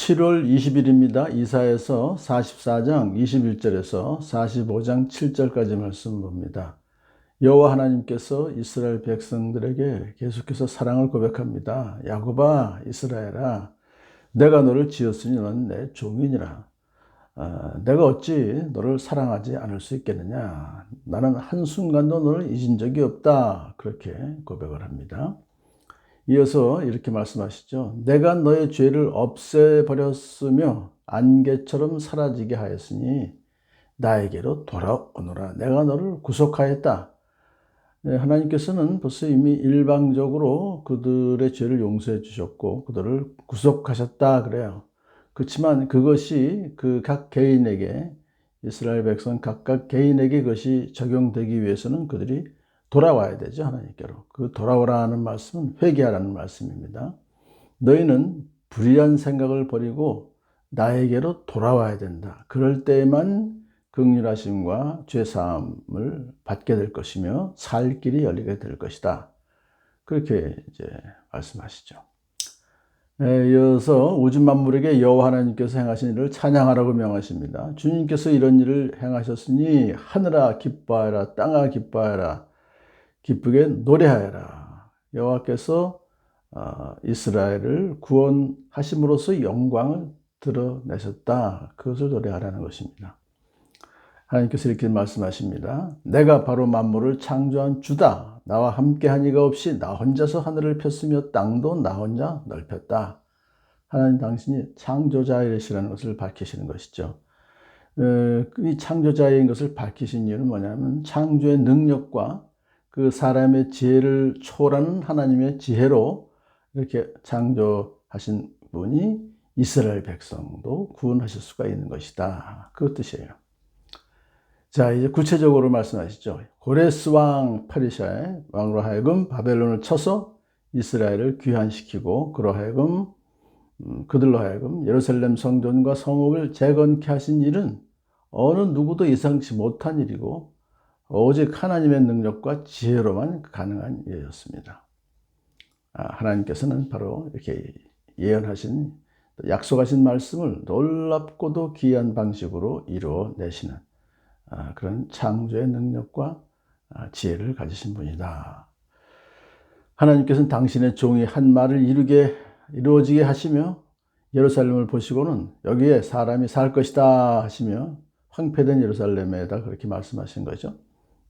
7월 20일입니다. 이사야서 44장 21절에서 45장 7절까지 말씀 봅니다. 여호와 하나님께서 이스라엘 백성들에게 계속해서 사랑을 고백합니다. 야곱아, 이스라엘아, 내가 너를 지었으니 너는 내 종이니라. 내가 어찌 너를 사랑하지 않을 수 있겠느냐. 나는 한순간도 너를 잊은 적이 없다. 그렇게 고백을 합니다. 이어서 이렇게 말씀하시죠. 내가 너의 죄를 없애버렸으며 안개처럼 사라지게 하였으니 나에게로 돌아오너라. 내가 너를 구속하였다. 하나님께서는 벌써 이미 일방적으로 그들의 죄를 용서해 주셨고 그들을 구속하셨다 그래요. 그렇지만 그것이 그 각 개인에게, 이스라엘 백성 각각 개인에게 그것이 적용되기 위해서는 그들이 돌아와야 되죠. 하나님께로. 그 돌아오라는 말씀은 회개하라는 말씀입니다. 너희는 불의한 생각을 버리고 나에게로 돌아와야 된다. 그럴 때에만 긍휼하심과 죄사함을 받게 될 것이며 살 길이 열리게 될 것이다. 그렇게 이제 말씀하시죠. 이어서 우주 만물에게 여호와 하나님께서 행하신 일을 찬양하라고 명하십니다. 주님께서 이런 일을 행하셨으니 하늘아 기뻐하여라, 땅아 기뻐하여라, 기쁘게 노래하여라. 여호와께서 이스라엘을 구원하심으로써 영광을 드러내셨다. 그것을 노래하라는 것입니다. 하나님께서 이렇게 말씀하십니다. 내가 바로 만물을 창조한 주다. 나와 함께한 이가 없이 나 혼자서 하늘을 폈으며 땅도 나 혼자 넓혔다. 하나님 당신이 창조자이시라는 것을 밝히시는 것이죠. 이 창조자인 것을 밝히신 이유는 뭐냐면 창조의 능력과 그 사람의 지혜를 초월하는 하나님의 지혜로 이렇게 창조하신 분이 이스라엘 백성도 구원하실 수가 있는 것이다. 그 뜻이에요. 자, 이제 구체적으로 말씀하시죠. 고레스 왕 페르시아의 왕으로 하여금 바벨론을 쳐서 이스라엘을 귀환시키고 그들로 하여금 예루살렘 성전과 성읍을 재건케 하신 일은 어느 누구도 예상치 못한 일이고 오직 하나님의 능력과 지혜로만 가능한 일이었습니다. 하나님께서는 바로 이렇게 예언하신, 약속하신 말씀을 놀랍고도 귀한 방식으로 이루어내시는 그런 창조의 능력과 지혜를 가지신 분이다. 하나님께서는 당신의 종이 한 말을 이루어지게 하시며 예루살렘을 보시고는 여기에 사람이 살 것이다 하시며 황폐된 예루살렘에다 그렇게 말씀하신 거죠.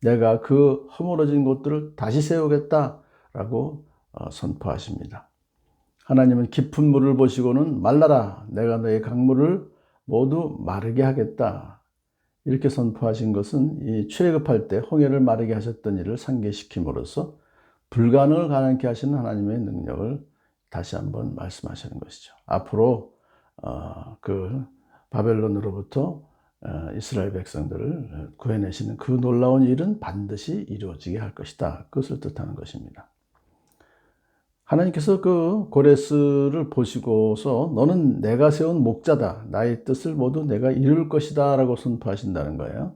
내가 그 허물어진 곳들을 다시 세우겠다라고 선포하십니다. 하나님은 깊은 물을 보시고는 말라라, 내가 너의 강물을 모두 마르게 하겠다. 이렇게 선포하신 것은 이 출애굽할 때 홍해를 마르게 하셨던 일을 상기시킴으로써 불가능을 가능케 하시는 하나님의 능력을 다시 한번 말씀하시는 것이죠. 앞으로 그 바벨론으로부터 이스라엘 백성들을 구해내시는 그 놀라운 일은 반드시 이루어지게 할 것이다. 그것을 뜻하는 것입니다. 하나님께서 그 고레스를 보시고서 너는 내가 세운 목자다. 나의 뜻을 모두 내가 이룰 것이다 라고 선포하신다는 거예요.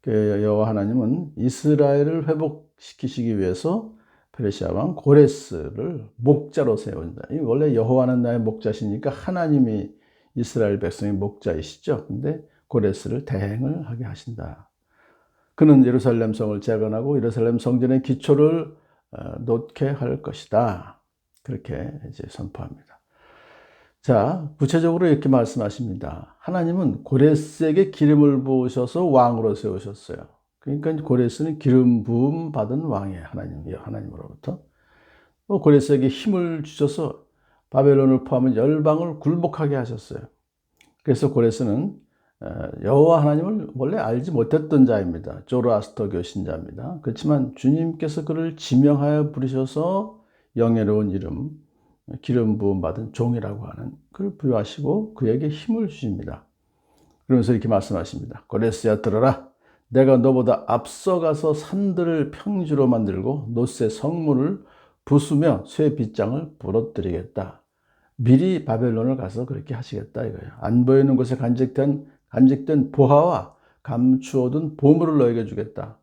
여호와 하나님은 이스라엘을 회복시키시기 위해서 페르시아 왕 고레스를 목자로 세운다. 원래 여호와는 나의 목자시니까 하나님이 이스라엘 백성의 목자이시죠. 근데 고레스를 대행을 하게 하신다. 그는 예루살렘 성을 재건하고 예루살렘 성전의 기초를 놓게 할 것이다. 그렇게 이제 선포합니다. 자, 구체적으로 이렇게 말씀하십니다. 하나님은 고레스에게 기름을 부으셔서 왕으로 세우셨어요. 그러니까 고레스는 기름 부음 받은 왕이에요. 하나님으로부터. 고레스에게 힘을 주셔서 바벨론을 포함한 열방을 굴복하게 하셨어요. 그래서 고레스는 여호와 하나님을 원래 알지 못했던 자입니다. 조로아스터교 신자입니다. 그렇지만 주님께서 그를 지명하여 부르셔서 영예로운 이름, 기름 부음 받은 종이라고 하는 그를 부여하시고 그에게 힘을 주십니다. 그러면서 이렇게 말씀하십니다. 고레스야 들어라. 내가 너보다 앞서가서 산들을 평지로 만들고 놋의 성문을 부수며 쇠 빗장을 부러뜨리겠다. 미리 바벨론을 가서 그렇게 하시겠다 이거예요. 안 보이는 곳에 간직된 보화와 감추어둔 보물을 너에게 주겠다.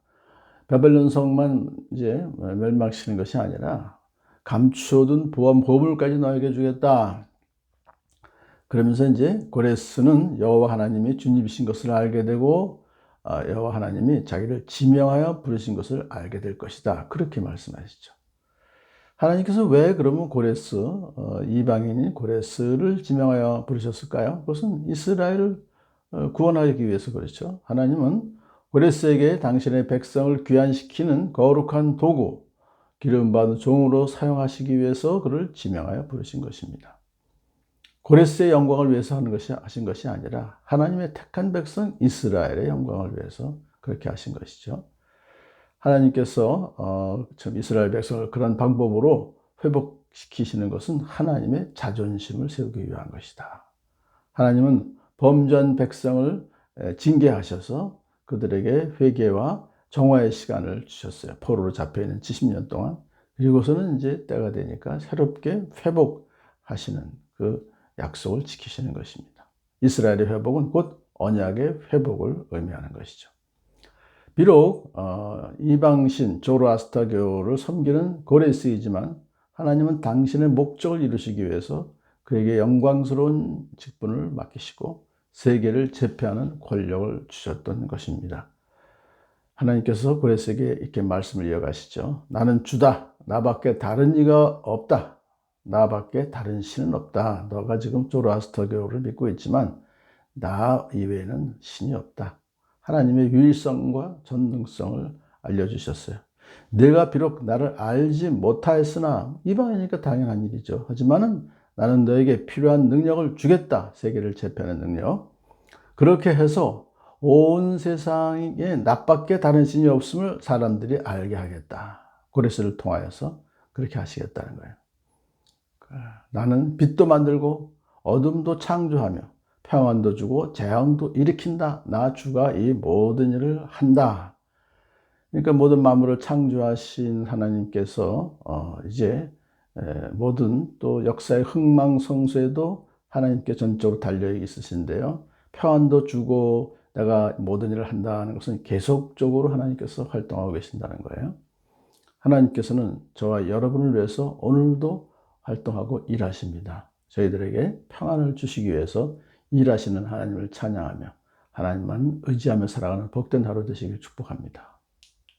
바벨론 성만 이제 멸망시키는 것이 아니라 감추어둔 보물까지 너에게 주겠다. 그러면서 이제 고레스는 여호와 하나님이 주님이신 것을 알게 되고 여호와 하나님이 자기를 지명하여 부르신 것을 알게 될 것이다. 그렇게 말씀하시죠. 하나님께서 왜 그러면 고레스, 이방인인 고레스를 지명하여 부르셨을까요? 그것은 이스라엘을 구원하기 위해서 그렇죠. 하나님은 고레스에게 당신의 백성을 귀환시키는 거룩한 도구, 기름받은 종으로 사용하시기 위해서 그를 지명하여 부르신 것입니다. 고레스의 영광을 위해서 하신 것이 아니라 하나님의 택한 백성 이스라엘의 영광을 위해서 그렇게 하신 것이죠. 하나님께서 이스라엘 백성을 그런 방법으로 회복시키시는 것은 하나님의 자존심을 세우기 위한 것이다. 하나님은 범죄한 백성을 징계하셔서 그들에게 회개와 정화의 시간을 주셨어요. 포로로 잡혀있는 70년 동안. 그리고서는 이제 때가 되니까 새롭게 회복하시는 그 약속을 지키시는 것입니다. 이스라엘의 회복은 곧 언약의 회복을 의미하는 것이죠. 비록 이방신 조로아스터교를 섬기는 고레스이지만 하나님은 당신의 목적을 이루시기 위해서 그에게 영광스러운 직분을 맡기시고 세계를 제패하는 권력을 주셨던 것입니다. 하나님께서 고레스에게 이렇게 말씀을 이어가시죠. 나는 주다. 나밖에 다른 이가 없다. 나밖에 다른 신은 없다. 너가 지금 조로아스터교를 믿고 있지만 나 이외에는 신이 없다. 하나님의 유일성과 전능성을 알려주셨어요. 내가 비록 나를 알지 못하였으나 이방이니까 당연한 일이죠. 하지만은 나는 너에게 필요한 능력을 주겠다. 세계를 제패하는 능력. 그렇게 해서 온 세상에 나밖에 다른 신이 없음을 사람들이 알게 하겠다. 고레스를 통하여서 그렇게 하시겠다는 거예요. 나는 빛도 만들고 어둠도 창조하며 평안도 주고 재앙도 일으킨다. 나 주가 이 모든 일을 한다. 그러니까 모든 만물을 창조하신 하나님께서 이제 모든 또 역사의 흥망성쇠도 하나님께 전적으로 달려 있으신데요. 평안도 주고 내가 모든 일을 한다는 것은 계속적으로 하나님께서 활동하고 계신다는 거예요. 하나님께서는 저와 여러분을 위해서 오늘도 활동하고 일하십니다. 저희들에게 평안을 주시기 위해서 일하시는 하나님을 찬양하며 하나님만 의지하며 살아가는 복된 하루 되시길 축복합니다.